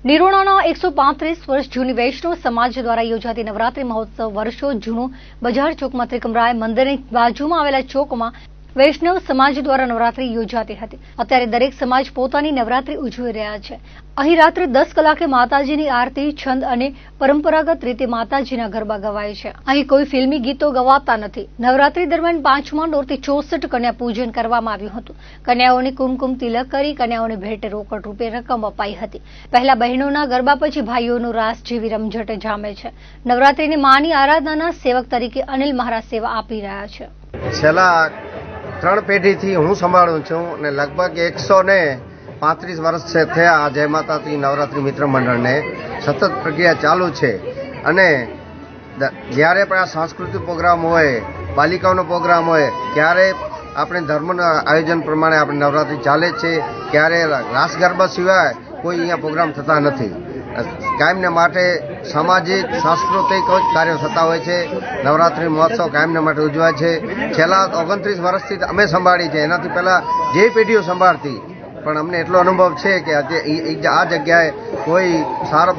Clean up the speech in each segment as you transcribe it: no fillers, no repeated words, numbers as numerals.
નિરોણાના 135 વર્ષ જૂની વૈષ્ણવ સમાજ દ્વારા યોજાતી નવરાત્રી મહોત્સવ વર્ષો જૂનું બજાર ચોકમાં ત્રિકમરાય મંદિરની બાજુમાં આવેલા ચોકમાં વૈષ્ણવ સમાજ દ્વારા નવરાત્રી યોજાતી હતી। અત્યારે દરેક સમાજ પોતાની નવરાત્રી ઉજવી રહ્યા છે। અહીં રાત્રે 10 કલાકે માતાજીની આરતી, છંદ અને પરંપરાગત રીતે માતાજીના ગરબા ગવાય છે। અહીં કોઈ ફિલ્મી ગીતો ગવાતા નથી। નવરાત્રી દરમિયાન 5મા નોરથી 64 કન્યા પૂજન કરવામાં આવ્યું હતું। કન્યાઓને કુમકુમ તિલક કરી કન્યાઓને ભેટે રોકડ રૂપે રકમ અપાઈ હતી। પહેલા બહેનોના ગરબા પછી ભાઈઓનો રાસ જેવી રમઝટ જામે છે। નવરાત્રીની માની આરાધનાના સેવક તરીકે અનિલ મહારાજ સેવા આપી રહ્યા છે। 3 પેઢીથી હું સંભાળું છું અને લગભગ 135 વર્ષ થયા આ જય માતાજી નવરાત્રી મિત્ર મંડળને સતત પ્રક્રિયા ચાલુ છે। અને જ્યારે પણ આ સાંસ્કૃતિક પ્રોગ્રામ હોય, બાલિકાઓનો પ્રોગ્રામ હોય, ત્યારે આપણે ધર્મના આયોજન પ્રમાણે આપણે નવરાત્રી ચાલે છે। ત્યારે રાસ ગરબા સિવાય કોઈ અહીંયા પ્રોગ્રામ થતા નથી। કાયમને માટે સામાજિક સાંસ્કૃતિક કાર્યો થતા હોય છે। નવરાત્રી મહોત્સવ કાયમને માટે ઉજવાય છે। છેલ્લા 29 વર્ષથી અમે સંભાળી છે, એનાથી પહેલાં જે પેઢીઓ સંભાળતી, પણ અમને એટલો અનુભવ છે કે આ જગ્યાએ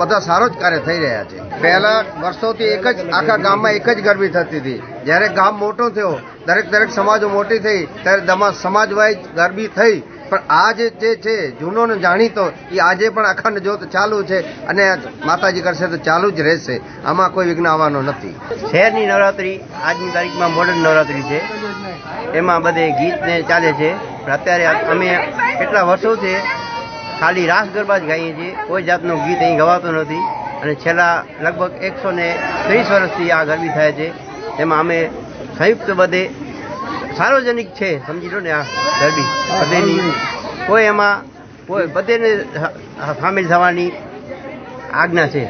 બધા સારો જ કાર્ય થઈ રહ્યા છે। પહેલા વર્ષોથી આખા ગામમાં એક જ ગરબી થતી હતી। જ્યારે ગામ મોટો થયો, દરેક સમાજો મોટી થઈ, ત્યારે સમાજ વાઇઝ ગરબી થઈ। પણ આ જે છે જૂનો ને જાણીતો એ આજે પણ અખંડ જ્યોત ચાલુ છે અને માતાજી કરશે તો ચાલુ જ રહેશે। આમાં કોઈ વિઘ્ન આવવાનો નથી। શહેરની નવરાત્રી આજની તારીખમાં મોડર્ન નવરાત્રી છે, એમાં બધે ગીત ને ચાલે છે। પણ અત્યારે અમે કેટલા વર્ષોથી ખાલી રાસ ગરબા જ ગાઈએ છીએ, કોઈ જાતનું ગીત અહીં ગવાતું નથી। અને છેલ્લા લગભગ 130 વર્ષથી આ ગરબી થાય છે। એમાં અમે સંયુક્ત બધે સાર્વજનિક છે, સમજી લો ને આ ગરબી બધેની કોઈ એમાં કોઈ બધેને સામેલ થવાની આજ્ઞા છે।